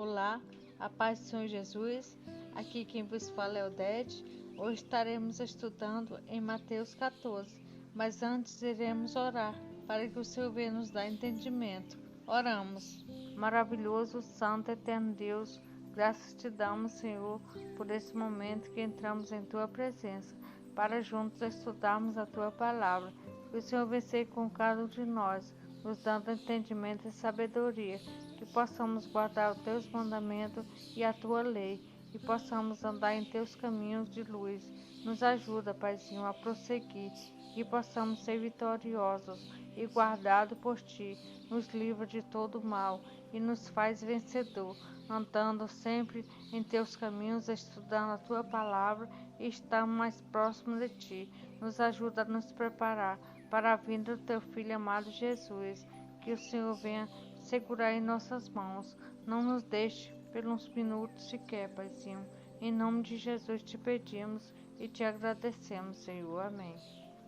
Olá, a paz do Senhor Jesus. Aqui quem vos fala é Odete. Hoje estaremos estudando em Mateus 14, mas antes iremos orar para que o Senhor venha nos dar entendimento. Oramos. Maravilhoso, santo, eterno Deus, graças te damos, Senhor, por esse momento que entramos em tua presença, para juntos estudarmos a tua palavra. Que o Senhor venha com cada um de nós, nos dando entendimento e sabedoria, que possamos guardar os teus mandamentos e a tua lei, e possamos andar em teus caminhos de luz. Nos ajuda, Paizinho, a prosseguir, que possamos ser vitoriosos e guardados por ti. Nos livra de todo mal e nos faz vencedor, andando sempre em teus caminhos, estudando a tua palavra e estando mais próximo de ti. Nos ajuda a nos preparar para a vinda do teu Filho amado Jesus. Que o Senhor venha segurar em nossas mãos. Não nos deixe pelos minutos sequer, Paizinho. Em nome de Jesus te pedimos e te agradecemos, Senhor. Amém.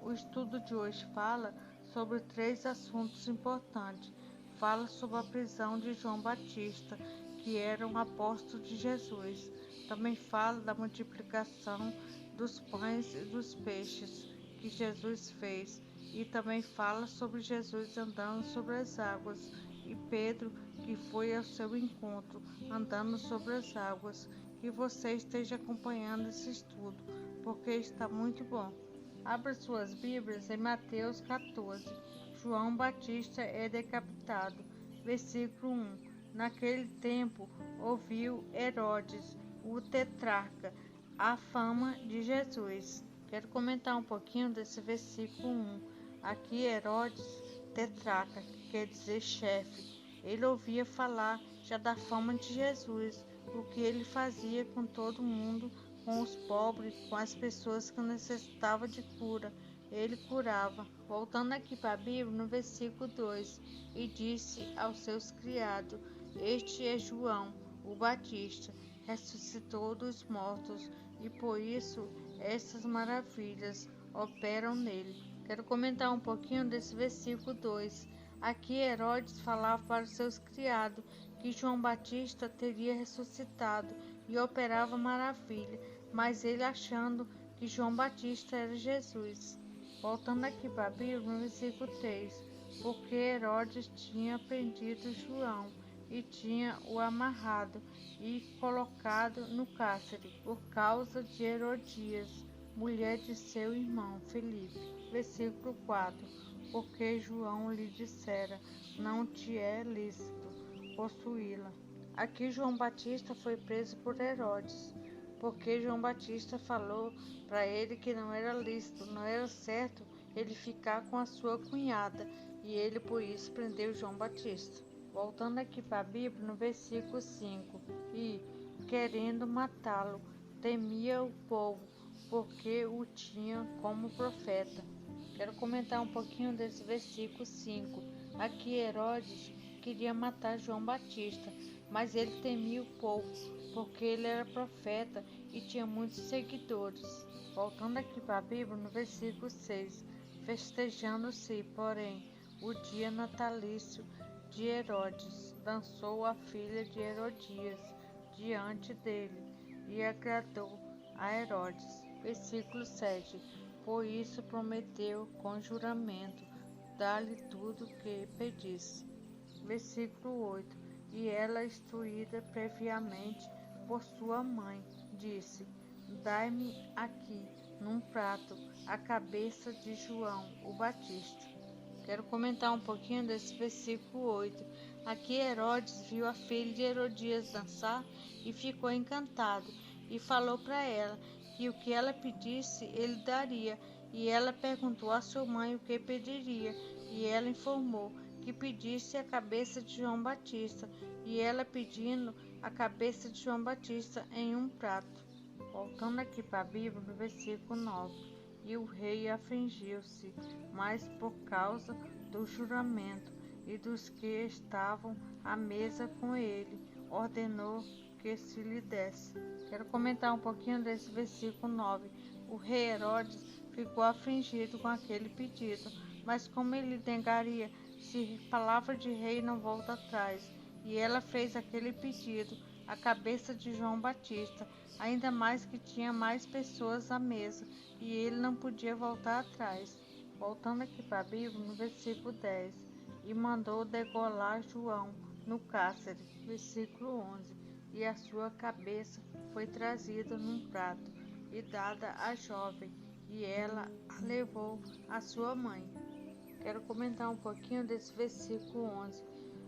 O estudo de hoje fala sobre 3 assuntos importantes. Fala sobre a prisão de João Batista, que era um apóstolo de Jesus. Também fala da multiplicação dos pães e dos peixes que Jesus fez. E também fala sobre Jesus andando sobre as águas e Pedro que foi ao seu encontro andando sobre as águas. Que você esteja acompanhando esse estudo, porque está muito bom. Abra suas Bíblias em Mateus 14. João Batista é decapitado. Versículo 1. Naquele tempo ouviu Herodes, o tetrarca, a fama de Jesus. Quero comentar um pouquinho desse versículo 1. Aqui Herodes, tetrarca, que quer dizer chefe. Ele ouvia falar já da fama de Jesus, o que ele fazia com todo mundo, com os pobres, com as pessoas que necessitavam de cura. Ele curava. Voltando aqui para a Bíblia, no versículo 2, e disse aos seus criados: Este é João, o Batista, ressuscitou dos mortos, e por isso essas maravilhas operam nele. Quero comentar um pouquinho desse versículo 2. Aqui Herodes falava para os seus criados que João Batista teria ressuscitado e operava maravilha, mas ele achando que João Batista era Jesus. Voltando aqui para a Bíblia, no versículo 3, porque Herodes tinha prendido João e tinha o amarrado e colocado no cárcere por causa de Herodias, mulher de seu irmão Filipe. Versículo 4, porque João lhe dissera, não te é lícito possuí-la. Aqui João Batista foi preso por Herodes, porque João Batista falou para ele que não era lícito, não era certo ele ficar com a sua cunhada, e ele por isso prendeu João Batista. Voltando aqui para a Bíblia, no versículo 5, e, querendo matá-lo, temia o povo, porque o tinha como profeta. Quero comentar um pouquinho desse versículo 5. Aqui Herodes queria matar João Batista, mas ele temia o povo, porque ele era profeta e tinha muitos seguidores. Voltando aqui para a Bíblia, no versículo 6, festejando-se, porém, o dia natalício de Herodes, dançou a filha de Herodias diante dele, e agradou a Herodes. Versículo 7, por isso prometeu com juramento, dar-lhe tudo o que pedisse. Versículo 8, e ela, instruída previamente por sua mãe, disse, dai-me aqui, num prato, a cabeça de João, o Batista. Quero comentar um pouquinho desse versículo 8. Aqui Herodes viu a filha de Herodias dançar e ficou encantado, e falou para ela que o que ela pedisse ele daria, e ela perguntou à sua mãe o que pediria, e ela informou que pedisse a cabeça de João Batista, e ela pedindo a cabeça de João Batista em um prato. Voltando aqui para a Bíblia, no versículo 9, e o rei afligiu-se, mas por causa do juramento e dos que estavam à mesa com ele, ordenou que se lhe desse. Quero comentar um pouquinho desse versículo 9. O rei Herodes ficou afligido com aquele pedido, mas como ele negaria, se palavra de rei não volta atrás, e ela fez aquele pedido à cabeça de João Batista, ainda mais que tinha mais pessoas à mesa e ele não podia voltar atrás. Voltando aqui para a Bíblia, no versículo 10, e mandou degolar João no cárcere, versículo 11, e a sua cabeça foi trazida num prato e dada à jovem, e ela a levou à sua mãe. Quero comentar um pouquinho desse versículo 11.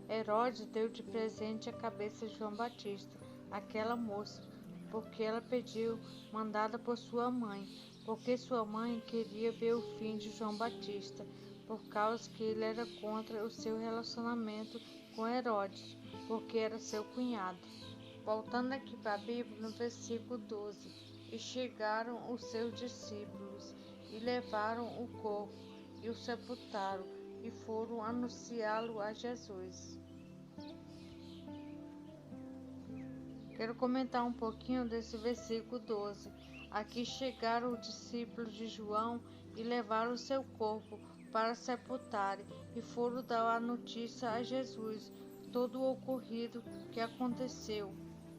Herodes deu de presente a cabeça de João Batista, aquela moça, porque ela pediu, mandada por sua mãe, porque sua mãe queria ver o fim de João Batista, por causa que ele era contra o seu relacionamento com Herodes, porque era seu cunhado. Voltando aqui para a Bíblia, no versículo 12, e chegaram os seus discípulos, e levaram o corpo, e o sepultaram, e foram anunciá-lo a Jesus. Quero comentar um pouquinho desse versículo 12. Aqui chegaram os discípulos de João e levaram o seu corpo para sepultarem, e foram dar a notícia a Jesus, todo o ocorrido que aconteceu.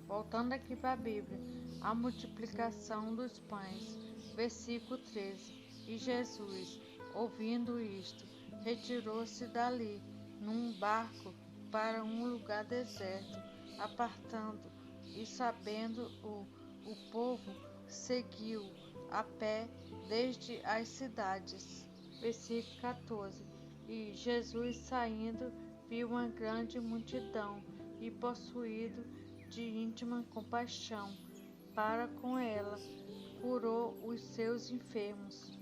Voltando aqui para a Bíblia, a multiplicação dos pães, versículo 13. E Jesus, ouvindo isto, retirou-se dali, num barco, para um lugar deserto, apartando, e sabendo o povo, seguiu a pé desde as cidades. Versículo 14. E Jesus, saindo, viu uma grande multidão, e possuído de íntima compaixão para com ela, curou os seus enfermos.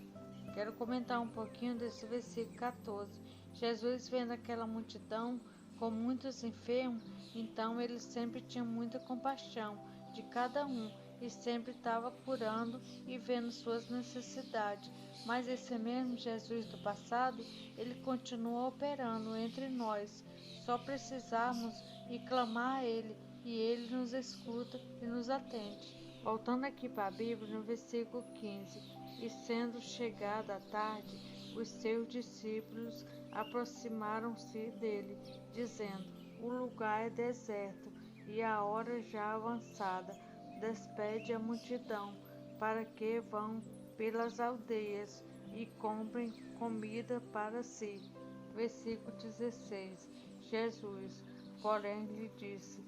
Quero comentar um pouquinho desse versículo 14. Jesus, vendo aquela multidão com muitos enfermos, então ele sempre tinha muita compaixão de cada um e sempre estava curando e vendo suas necessidades. Mas esse mesmo Jesus do passado, ele continua operando entre nós. Só precisamos ir clamar a ele e ele nos escuta e nos atende. Voltando aqui para a Bíblia, no versículo 15, e sendo chegada a tarde, os seus discípulos aproximaram-se dele, dizendo: o lugar é deserto e a hora já avançada. Despede a multidão, para que vão pelas aldeias e comprem comida para si. Versículo 16. Jesus, porém, lhe disse: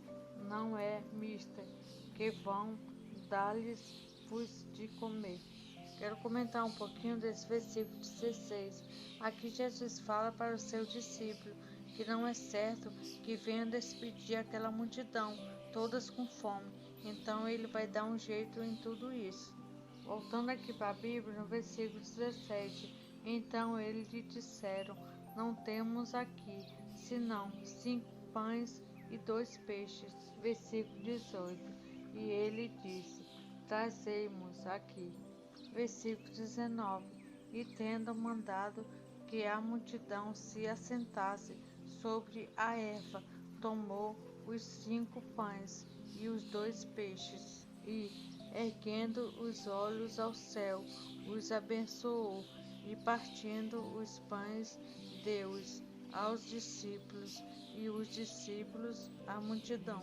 não é mister que vão dar-lhes-vos de comer. Quero comentar um pouquinho desse versículo 16. Aqui Jesus fala para o seu discípulo que não é certo que venha despedir aquela multidão, todas com fome. Então ele vai dar um jeito em tudo isso. Voltando aqui para a Bíblia, no versículo 17. Então eles lhe disseram: não temos aqui, senão 5 pães e 2 peixes. Versículo 18. E ele disse: trazei-mos aqui. Versículo 19. E tendo mandado que a multidão se assentasse sobre a erva, tomou os 5 pães e os 2 peixes, e, erguendo os olhos ao céu, os abençoou, e partindo os pães, deu-os aos discípulos, e os discípulos à multidão.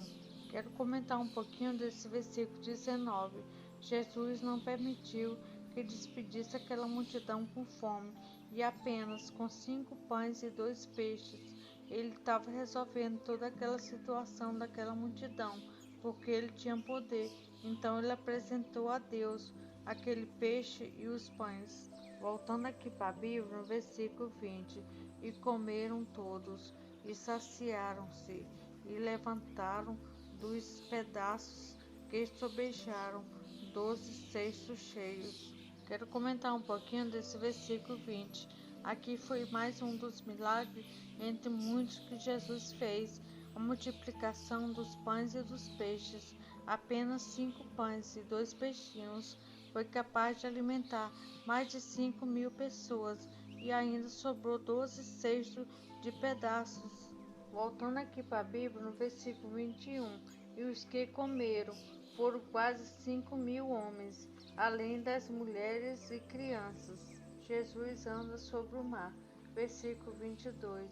Quero comentar um pouquinho desse versículo 19. Jesus não permitiu que despedisse aquela multidão com fome, e apenas com 5 pães e 2 peixes. Ele estava resolvendo toda aquela situação daquela multidão, porque ele tinha poder. Então ele apresentou a Deus aquele peixe e os pães. Voltando aqui para a Bíblia, no versículo 20. E comeram todos, e saciaram-se, e levantaram dos pedaços que sobejaram 12 cestos cheios. Quero comentar um pouquinho desse versículo 20. Aqui foi mais um dos milagres entre muitos que Jesus fez, a multiplicação dos pães e dos peixes. Apenas 5 pães e 2 peixinhos foi capaz de alimentar mais de 5.000 pessoas, e ainda sobrou 12 cestos de pedaços. Voltando aqui para a Bíblia, no versículo 21, e os que comeram foram quase 5.000 homens, além das mulheres e crianças. Jesus anda sobre o mar. Versículo 22.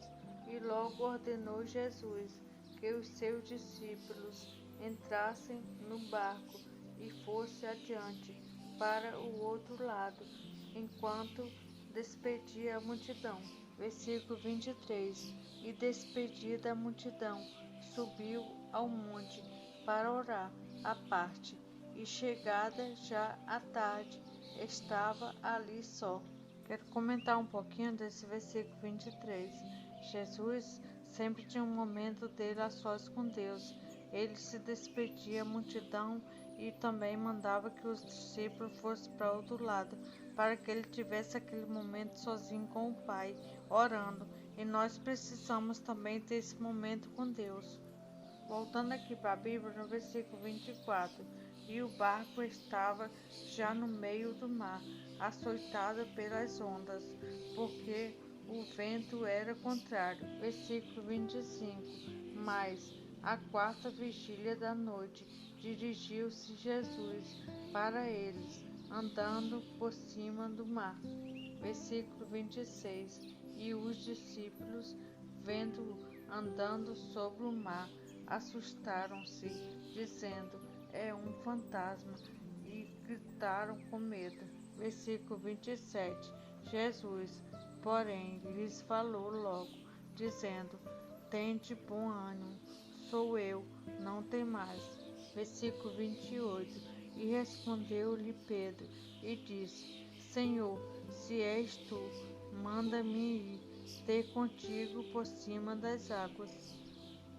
E logo ordenou Jesus que os seus discípulos entrassem no barco e fosse adiante para o outro lado, enquanto despedia a multidão. Versículo 23. E despedida a multidão, subiu ao monte para orar à parte, e chegada já à tarde, estava ali só. Quero comentar um pouquinho desse versículo 23. Jesus sempre tinha um momento dele a sós com Deus. Ele se despedia da multidão e também mandava que os discípulos fossem para outro lado, para que ele tivesse aquele momento sozinho com o Pai, orando. E nós precisamos também ter esse momento com Deus. Voltando aqui para a Bíblia, no versículo 24. E o barco estava já no meio do mar, açoitado pelas ondas, porque o vento era contrário. Versículo 25. Mas, à quarta vigília da noite, dirigiu-se Jesus para eles, andando por cima do mar. Versículo 26. E os discípulos, vendo-o andando sobre o mar, assustaram-se, dizendo: é um fantasma, e gritaram com medo. Versículo 27. Jesus, porém, lhes falou logo, dizendo: tende bom ânimo, sou eu, não temais. Versículo 28. E respondeu-lhe Pedro e disse: Senhor, se és tu, manda-me ir ter contigo por cima das águas.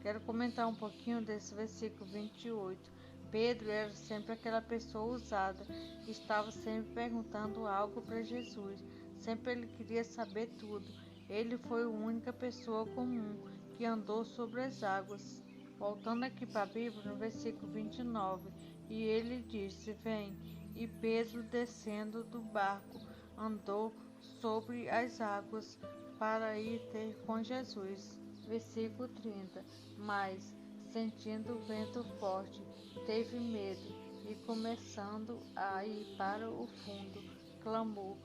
Quero comentar um pouquinho desse versículo 28. Pedro era sempre aquela pessoa ousada, que estava sempre perguntando algo para Jesus. Sempre ele queria saber tudo. Ele foi a única pessoa comum que andou sobre as águas. Voltando aqui para a Bíblia, no versículo 29, e ele disse: vem. E Pedro, descendo do barco, andou sobre as águas para ir ter com Jesus. Versículo 30. Mas, sentindo o vento forte, teve medo e, começando a ir para o fundo, clamou,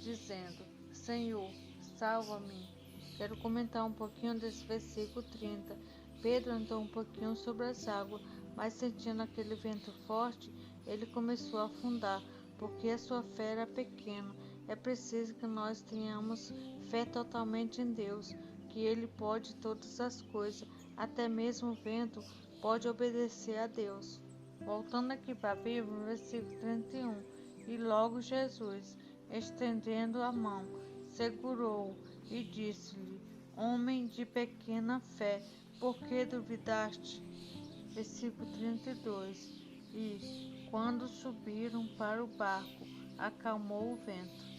dizendo: Senhor, salva-me. Quero comentar um pouquinho desse versículo 30. Pedro andou um pouquinho sobre as águas, mas sentindo aquele vento forte, ele começou a afundar, porque a sua fé era pequena. É preciso que nós tenhamos fé totalmente em Deus, que Ele pode todas as coisas, até mesmo o vento pode obedecer a Deus. Voltando aqui para a Bíblia, no versículo 31, e logo Jesus, estendendo a mão, segurou-o e disse-lhe: Homem de pequena fé, por que duvidaste? Versículo 32. E, quando subiram para o barco, acalmou o vento.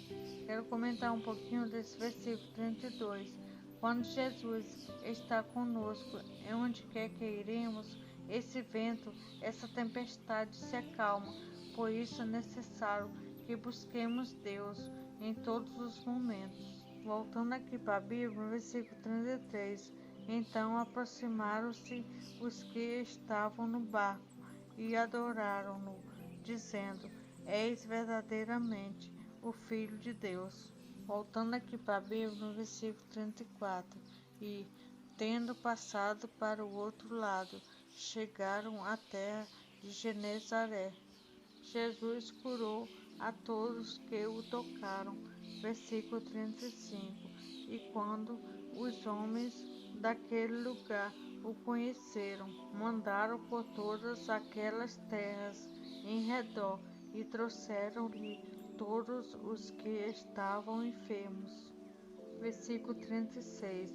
Quero comentar um pouquinho desse versículo 32. Quando Jesus está conosco, onde quer que iremos, esse vento, essa tempestade se acalma. Por isso é necessário que busquemos Deus em todos os momentos. Voltando aqui para a Bíblia, no versículo 33. Então aproximaram-se os que estavam no barco e adoraram-no, dizendo: És verdadeiramente o Filho de Deus. Voltando aqui para a Bíblia, no versículo 34. E, tendo passado para o outro lado, chegaram à terra de Genezaré. Jesus curou a todos que o tocaram. Versículo 35. E quando os homens daquele lugar o conheceram, mandaram por todas aquelas terras em redor e trouxeram-lhe todos os que estavam enfermos. Versículo 36.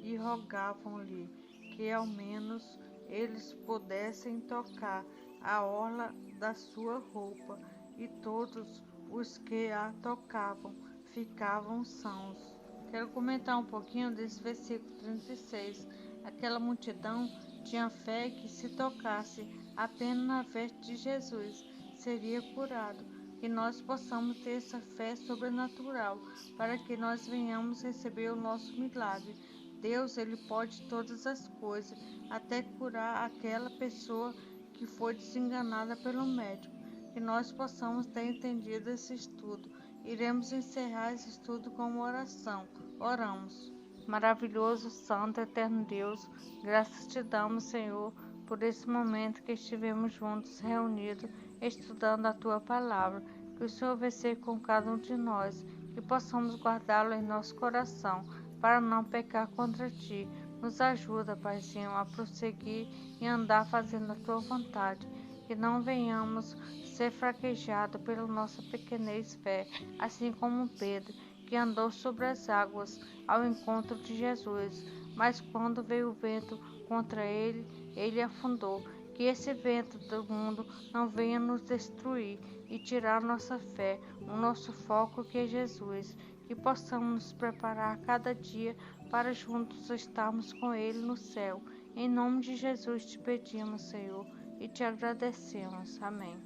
E rogavam-lhe que ao menos eles pudessem tocar a orla da sua roupa, e todos os que a tocavam ficavam sãos. Quero comentar um pouquinho desse versículo 36. Aquela multidão tinha fé que, se tocasse apenas na veste de Jesus, seria curado. Que nós possamos ter essa fé sobrenatural, para que nós venhamos receber o nosso milagre. Deus, Ele pode todas as coisas, até curar aquela pessoa que foi desenganada pelo médico. Que nós possamos ter entendido esse estudo. Iremos encerrar esse estudo com uma oração. Oramos. Maravilhoso, santo, eterno Deus, graças te damos, Senhor, por esse momento que estivemos juntos, reunidos, estudando a tua palavra. Que o Senhor venha ser com cada um de nós, que possamos guardá-lo em nosso coração, para não pecar contra ti. Nos ajuda, Paizinho, a prosseguir e andar fazendo a tua vontade, que não venhamos ser fraquejados pela nossa pequenez fé, assim como Pedro, que andou sobre as águas ao encontro de Jesus, mas quando veio o vento contra ele, ele afundou. Que esse vento do mundo não venha nos destruir e tirar nossa fé, o nosso foco que é Jesus, que possamos nos preparar a cada dia para juntos estarmos com Ele no céu. Em nome de Jesus te pedimos, Senhor, e te agradecemos. Amém.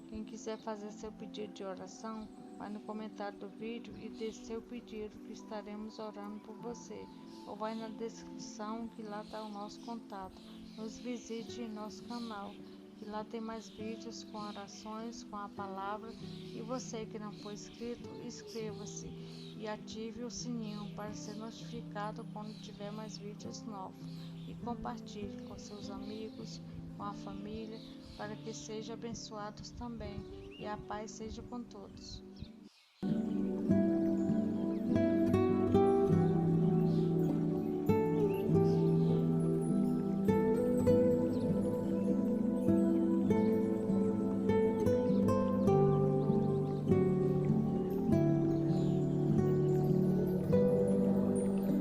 Quem quiser fazer seu pedido de oração, vai no comentário do vídeo e deixe seu pedido, que estaremos orando por você. Ou vai na descrição, que lá está o nosso contato. Nos visite em nosso canal, que lá tem mais vídeos com orações, com a palavra. E você que não for inscrito, inscreva-se e ative o sininho para ser notificado quando tiver mais vídeos novos. E compartilhe com seus amigos, com a família, para que sejam abençoados também. E a paz seja com todos.